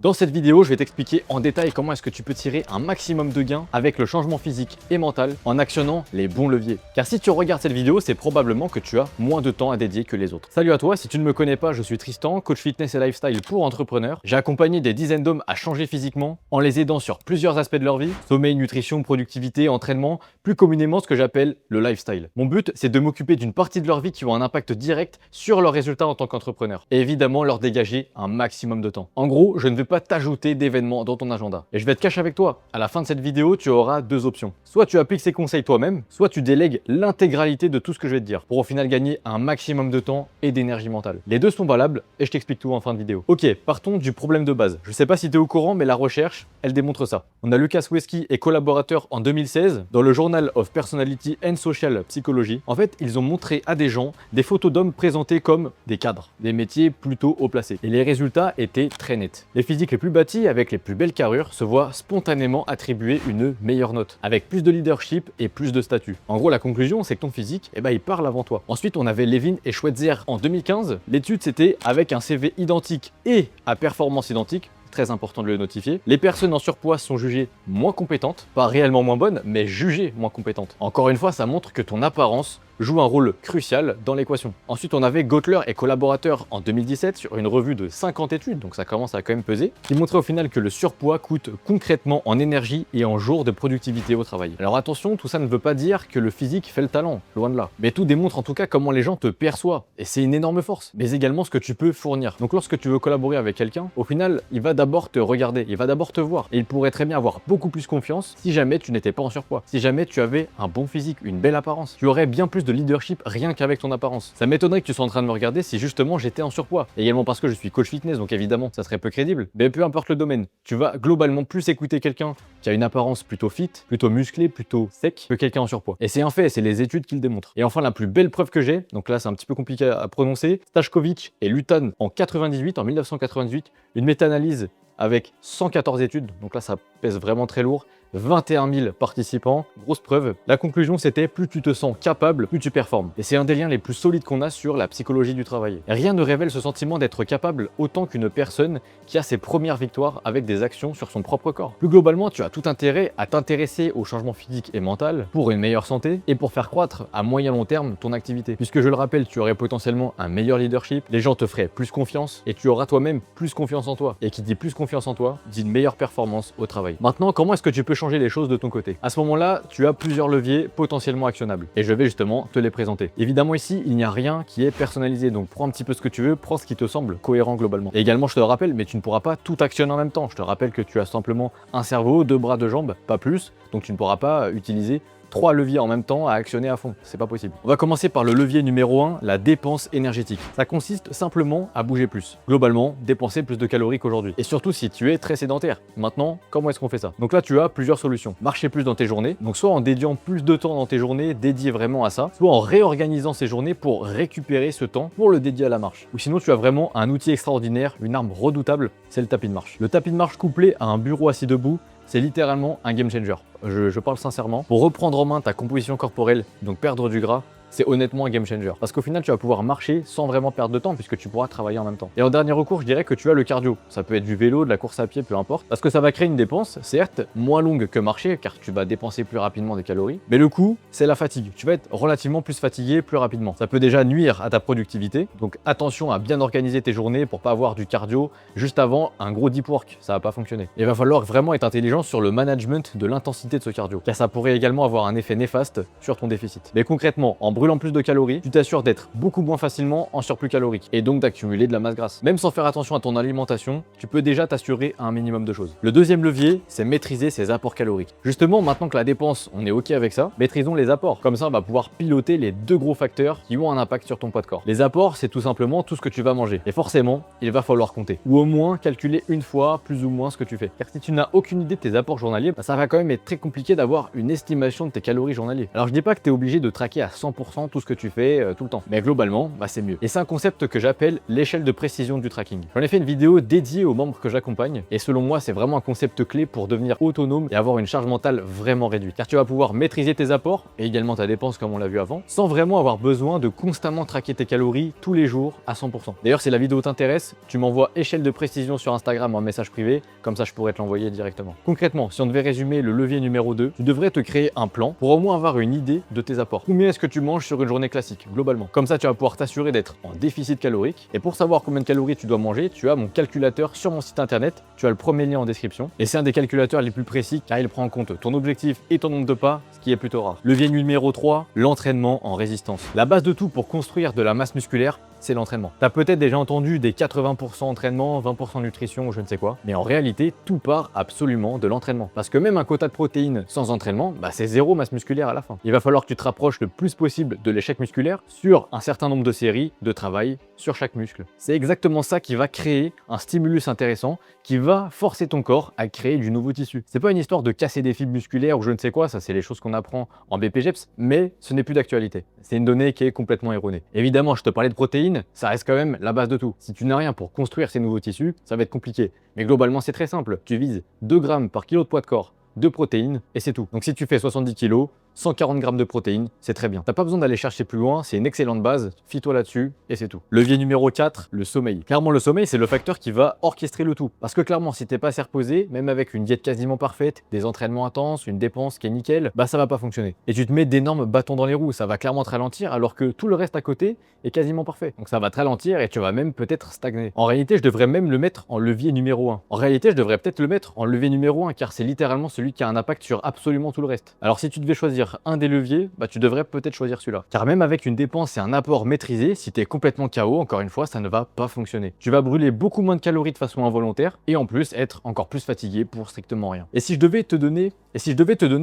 Dans cette vidéo, je vais t'expliquer en détail comment est-ce que tu peux tirer un maximum de gains avec le changement physique et mental en actionnant les bons leviers. Car si tu regardes cette vidéo, c'est probablement que tu as moins de temps à dédier que les autres. Salut à toi, si tu ne me connais pas, je suis Tristan, coach fitness et lifestyle pour entrepreneurs. J'ai accompagné des dizaines d'hommes à changer physiquement en les aidant sur plusieurs aspects de leur vie, sommeil, nutrition, productivité, entraînement, plus communément ce que j'appelle le lifestyle. Mon but, c'est de m'occuper d'une partie de leur vie qui ont un impact direct sur leurs résultats en tant qu'entrepreneur. Et évidemment, leur dégager un maximum de temps. En gros, je ne vais pas t'ajouter d'événements dans ton agenda. Et je vais être cash avec toi. À la fin de cette vidéo, tu auras deux options. Soit tu appliques ces conseils toi-même, soit tu délègues l'intégralité de tout ce que je vais te dire pour au final gagner un maximum de temps et d'énergie mentale. Les deux sont valables et je t'explique tout en fin de vidéo. Ok, partons du problème de base. Je sais pas si tu es au courant, mais la recherche, elle démontre ça. On a Lucas Wesky et collaborateurs en 2016 dans le Journal of Personality and Social Psychology. En fait, ils ont montré à des gens des photos d'hommes présentés comme des cadres, des métiers plutôt haut placés. Et les résultats étaient très nets. Les physiques les plus bâtis avec les plus belles carrures se voient spontanément attribuer une meilleure note, avec plus de leadership et plus de statut. En gros, la conclusion, c'est que ton physique, il parle avant toi. Ensuite, on avait Levin et Schweitzer en 2015. L'étude, c'était avec un CV identique et à performance identique. Très important de le notifier. Les personnes en surpoids sont jugées moins compétentes, pas réellement moins bonnes, mais jugées moins compétentes. Encore une fois, ça montre que ton apparence joue un rôle crucial dans l'équation. Ensuite, on avait Gotler et collaborateurs en 2017 sur une revue de 50 études, donc ça commence à quand même peser, qui montrait au final que le surpoids coûte concrètement en énergie et en jours de productivité au travail. Alors attention, tout ça ne veut pas dire que le physique fait le talent, loin de là. Mais tout démontre en tout cas comment les gens te perçoivent, et c'est une énorme force, mais également ce que tu peux fournir. Donc lorsque tu veux collaborer avec quelqu'un, au final, il va d'abord te regarder, il va d'abord te voir, et il pourrait très bien avoir beaucoup plus confiance si jamais tu n'étais pas en surpoids, si jamais tu avais un bon physique, une belle apparence. Tu aurais bien plus de leadership rien qu'avec ton apparence. Ça m'étonnerait que tu sois en train de me regarder si justement j'étais en surpoids. Également parce que je suis coach fitness, donc évidemment ça serait peu crédible. Mais peu importe le domaine, tu vas globalement plus écouter quelqu'un qui a une apparence plutôt fit, plutôt musclé, plutôt sec que quelqu'un en surpoids. Et c'est un fait, c'est les études qui le démontrent. Et enfin la plus belle preuve que j'ai, donc là c'est un petit peu compliqué à prononcer, Stachkovich et Lutan en 1998, une méta-analyse avec 114 études, donc là ça pèse vraiment très lourd, 21 000 participants, grosse preuve. La conclusion c'était plus tu te sens capable, plus tu performes. Et c'est un des liens les plus solides qu'on a sur la psychologie du travail. Et rien ne révèle ce sentiment d'être capable autant qu'une personne qui a ses premières victoires avec des actions sur son propre corps. Plus globalement, tu as tout intérêt à t'intéresser au changement physique et mental pour une meilleure santé et pour faire croître à moyen long terme ton activité. Puisque je le rappelle, tu aurais potentiellement un meilleur leadership, les gens te feraient plus confiance et tu auras toi-même plus confiance en toi. Et qui dit plus confiance en toi, dit une meilleure performance au travail. Maintenant, comment est-ce que tu peux changer les choses de ton côté? À ce moment-là, tu as plusieurs leviers potentiellement actionnables et je vais justement te les présenter. Évidemment ici, il n'y a rien qui est personnalisé, donc prends un petit peu ce que tu veux, prends ce qui te semble cohérent globalement. Et également, je te le rappelle, mais tu ne pourras pas tout actionner en même temps. Je te rappelle que tu as simplement un cerveau, deux bras, deux jambes, pas plus, donc tu ne pourras pas utiliser 3 leviers en même temps à actionner à fond, c'est pas possible. On va commencer par le levier numéro 1, la dépense énergétique. Ça consiste simplement à bouger plus. Globalement, dépenser plus de calories qu'aujourd'hui. Et surtout si tu es très sédentaire. Maintenant, comment est-ce qu'on fait ça? Donc là, tu as plusieurs solutions. Marcher plus dans tes journées, donc soit en dédiant plus de temps dans tes journées dédiées vraiment à ça, soit en réorganisant ces journées pour récupérer ce temps pour le dédier à la marche. Ou sinon, tu as vraiment un outil extraordinaire, une arme redoutable, c'est le tapis de marche. Le tapis de marche couplé à un bureau assis debout, c'est littéralement un game changer. Je parle sincèrement. Pour reprendre en main ta composition corporelle, donc perdre du gras, c'est honnêtement un game changer. Parce qu'au final, tu vas pouvoir marcher sans vraiment perdre de temps puisque tu pourras travailler en même temps. Et en dernier recours, je dirais que tu as le cardio. Ça peut être du vélo, de la course à pied, peu importe. Parce que ça va créer une dépense, certes, moins longue que marcher car tu vas dépenser plus rapidement des calories. Mais le coût, c'est la fatigue. Tu vas être relativement plus fatigué plus rapidement. Ça peut déjà nuire à ta productivité. Donc attention à bien organiser tes journées pour pas avoir du cardio juste avant un gros deep work. Ça va pas fonctionner. Il va falloir vraiment être intelligent sur le management de l'intensité de ce cardio. Car ça pourrait également avoir un effet néfaste sur ton déficit. Mais concrètement, en brûlant plus de calories, tu t'assures d'être beaucoup moins facilement en surplus calorique et donc d'accumuler de la masse grasse. Même sans faire attention à ton alimentation, tu peux déjà t'assurer un minimum de choses. Le deuxième levier, c'est maîtriser ses apports caloriques. Justement, maintenant que la dépense, on est ok avec ça, maîtrisons les apports. Comme ça, on va pouvoir piloter les deux gros facteurs qui ont un impact sur ton poids de corps. Les apports, c'est tout simplement tout ce que tu vas manger. Et forcément, il va falloir compter. Ou au moins calculer une fois plus ou moins ce que tu fais. Car si tu n'as aucune idée de tes apports journaliers, ça va quand même être très compliqué d'avoir une estimation de tes calories journalières. Alors je dis pas que tu es obligé de traquer à 100% 100% tout ce que tu fais tout le temps. Mais globalement, bah, c'est mieux. Et c'est un concept que j'appelle l'échelle de précision du tracking. J'en ai fait une vidéo dédiée aux membres que j'accompagne et selon moi, c'est vraiment un concept clé pour devenir autonome et avoir une charge mentale vraiment réduite. Car tu vas pouvoir maîtriser tes apports et également ta dépense comme on l'a vu avant, sans vraiment avoir besoin de constamment traquer tes calories tous les jours à 100%. D'ailleurs, si la vidéo t'intéresse, tu m'envoies échelle de précision sur Instagram en message privé, comme ça je pourrais te l'envoyer directement. Concrètement, si on devait résumer le levier numéro 2, tu devrais te créer un plan pour au moins avoir une idée de tes apports. Combien est-ce que tu manges sur une journée classique, globalement? Comme ça, tu vas pouvoir t'assurer d'être en déficit calorique. Et pour savoir combien de calories tu dois manger, tu as mon calculateur sur mon site internet. Tu as le premier lien en description. Et c'est un des calculateurs les plus précis car il prend en compte ton objectif et ton nombre de pas, ce qui est plutôt rare. Levier numéro 3, l'entraînement en résistance. La base de tout pour construire de la masse musculaire, c'est l'entraînement. Tu as peut-être déjà entendu des 80% entraînement, 20% nutrition ou je ne sais quoi, mais en réalité, tout part absolument de l'entraînement. Parce que même un quota de protéines sans entraînement, bah, c'est zéro masse musculaire à la fin. Il va falloir que tu te rapproches le plus possible de l'échec musculaire sur un certain nombre de séries de travail sur chaque muscle. C'est exactement ça qui va créer un stimulus intéressant, qui va forcer ton corps à créer du nouveau tissu. C'est pas une histoire de casser des fibres musculaires ou je ne sais quoi, ça c'est les choses qu'on apprend en BPGEPS, mais ce n'est plus d'actualité. C'est une donnée qui est complètement erronée. Évidemment, je te parlais de protéines, ça reste quand même la base de tout. Si tu n'as rien pour construire ces nouveaux tissus, ça va être compliqué. Mais globalement, c'est très simple. Tu vises 2 grammes par kilo de poids de corps de protéines et c'est tout. Donc si tu fais 70 kg, 140 grammes de protéines, c'est très bien. T'as pas besoin d'aller chercher plus loin, c'est une excellente base, fie-toi là-dessus et c'est tout. Levier numéro 4, le sommeil. Clairement, le sommeil, c'est le facteur qui va orchestrer le tout. Parce que clairement, si t'es pas assez reposé, même avec une diète quasiment parfaite, des entraînements intenses, une dépense qui est nickel, bah ça va pas fonctionner. Et tu te mets d'énormes bâtons dans les roues, ça va clairement te ralentir alors que tout le reste à côté est quasiment parfait. Donc ça va te ralentir et tu vas même peut-être stagner. En réalité, je devrais même le mettre en levier numéro 1. En réalité, je devrais peut-être le mettre en levier numéro 1 car c'est littéralement celui qui a un impact sur absolument tout le reste. Alors si tu devais choisir un des leviers, bah tu devrais peut-être choisir celui-là. Car même avec une dépense et un apport maîtrisé, si tu es complètement KO, encore une fois, ça ne va pas fonctionner. Tu vas brûler beaucoup moins de calories de façon involontaire et en plus être encore plus fatigué pour strictement rien. Et si je devais te donner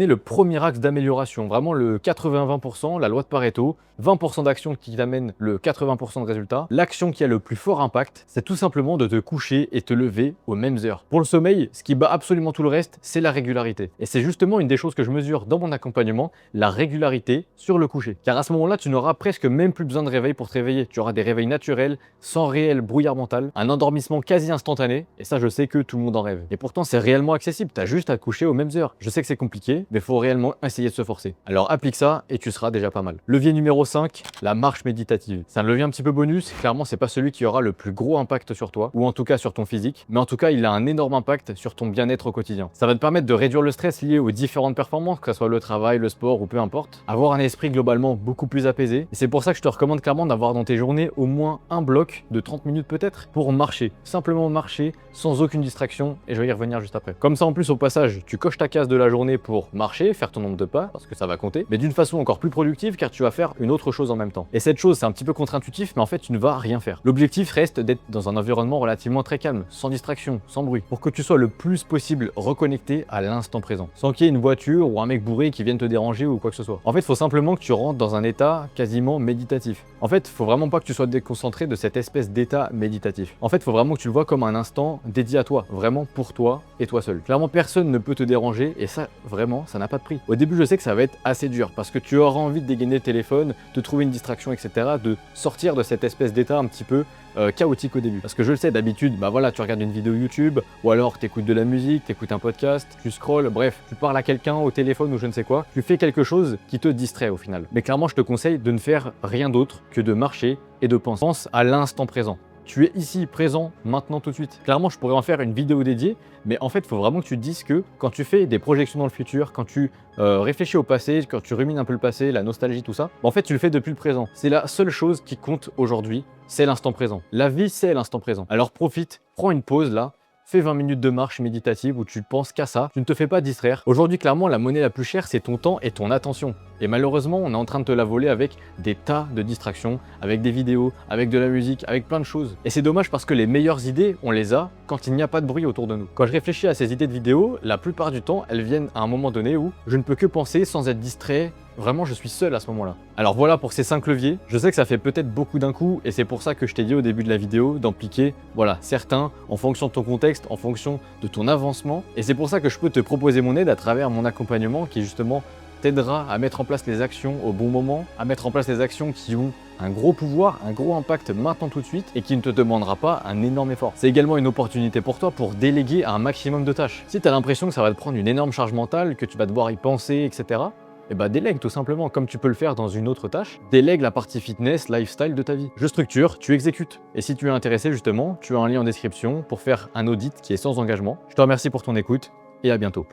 le premier axe d'amélioration, vraiment le 80-20%, la loi de Pareto, 20% d'actions qui t'amènent le 80% de résultats, l'action qui a le plus fort impact, c'est tout simplement de te coucher et te lever aux mêmes heures. Pour le sommeil, ce qui bat absolument tout le reste, c'est la régularité. Et c'est justement une des choses que je mesure dans mon accompagnement, la régularité sur le coucher. Car à ce moment-là, tu n'auras presque même plus besoin de réveil pour te réveiller. Tu auras des réveils naturels, sans réel brouillard mental, un endormissement quasi instantané, et ça je sais que tout le monde en rêve. Et pourtant c'est réellement accessible, tu as juste à te coucher aux mêmes heures. Je sais que c'est compliqué, mais il faut réellement essayer de se forcer. Alors applique ça et tu seras déjà pas mal. Levier numéro 5, la marche méditative. C'est un levier un petit peu bonus, clairement c'est pas celui qui aura le plus gros impact sur toi, ou en tout cas sur ton physique, mais en tout cas il a un énorme impact sur ton bien-être au quotidien. Ça va te permettre de réduire le stress lié aux différentes performances, que ce soit le travail, le sport ou peu importe, avoir un esprit globalement beaucoup plus apaisé. Et c'est pour ça que je te recommande clairement d'avoir dans tes journées au moins un bloc de 30 minutes peut-être pour marcher. Simplement marcher sans aucune distraction et je vais y revenir juste après. Comme ça en plus au passage, tu coches ta case de la journée pour marcher, faire ton nombre de pas parce que ça va compter, mais d'une façon encore plus productive car tu vas faire une autre chose en même temps. Et cette chose c'est un petit peu contre-intuitif mais en fait tu ne vas rien faire. L'objectif reste d'être dans un environnement relativement très calme, sans distraction, sans bruit, pour que tu sois le plus possible reconnecté à l'instant présent, sans qu'il y ait une voiture ou un mec bourré qui vienne te déranger ou quoi que ce soit. En fait, il faut simplement que tu rentres dans un état quasiment méditatif. En fait, il faut vraiment pas que tu sois déconcentré de cette espèce d'état méditatif. En fait, il faut vraiment que tu le vois comme un instant dédié à toi, vraiment pour toi et toi seul. Clairement, personne ne peut te déranger et ça, vraiment, ça n'a pas de prix. Au début, je sais que ça va être assez dur parce que tu auras envie de dégainer le téléphone, de trouver une distraction, etc., de sortir de cette espèce d'état un petit peu chaotique au début. Parce que je le sais, d'habitude, bah voilà, tu regardes une vidéo YouTube, ou alors tu écoutes de la musique, tu écoutes un podcast, tu scrolles, bref, tu parles à quelqu'un au téléphone ou je ne sais quoi, tu fais quelque chose qui te distrait au final. Mais clairement, je te conseille de ne faire rien d'autre que de marcher et de penser. Pense à l'instant présent. Tu es ici, présent, maintenant, tout de suite. Clairement, je pourrais en faire une vidéo dédiée, mais en fait, il faut vraiment que tu te dises que quand tu fais des projections dans le futur, quand tu réfléchis au passé, quand tu rumines un peu le passé, la nostalgie, tout ça, en fait, tu le fais depuis le présent. C'est la seule chose qui compte aujourd'hui, c'est l'instant présent. La vie, c'est l'instant présent. Alors profite, prends une pause là, fais 20 minutes de marche méditative où tu penses qu'à ça, tu ne te fais pas distraire. Aujourd'hui, clairement, la monnaie la plus chère, c'est ton temps et ton attention. Et malheureusement, on est en train de te la voler avec des tas de distractions, avec des vidéos, avec de la musique, avec plein de choses. Et c'est dommage parce que les meilleures idées, on les a quand il n'y a pas de bruit autour de nous. Quand je réfléchis à ces idées de vidéos, la plupart du temps, elles viennent à un moment donné où je ne peux que penser sans être distrait. Vraiment, je suis seul à ce moment-là. Alors voilà pour ces 5 leviers. Je sais que ça fait peut-être beaucoup d'un coup et c'est pour ça que je t'ai dit au début de la vidéo d'impliquer, voilà, certains en fonction de ton contexte, en fonction de ton avancement. Et c'est pour ça que je peux te proposer mon aide à travers mon accompagnement qui justement t'aidera à mettre en place les actions au bon moment, à mettre en place les actions qui ont un gros pouvoir, un gros impact maintenant tout de suite et qui ne te demandera pas un énorme effort. C'est également une opportunité pour toi pour déléguer un maximum de tâches. Si tu as l'impression que ça va te prendre une énorme charge mentale, que tu vas devoir y penser, etc., eh bah délègue tout simplement, comme tu peux le faire dans une autre tâche, délègue la partie fitness, lifestyle de ta vie. Je structure, tu exécutes. Et si tu es intéressé justement, tu as un lien en description pour faire un audit qui est sans engagement. Je te remercie pour ton écoute et à bientôt.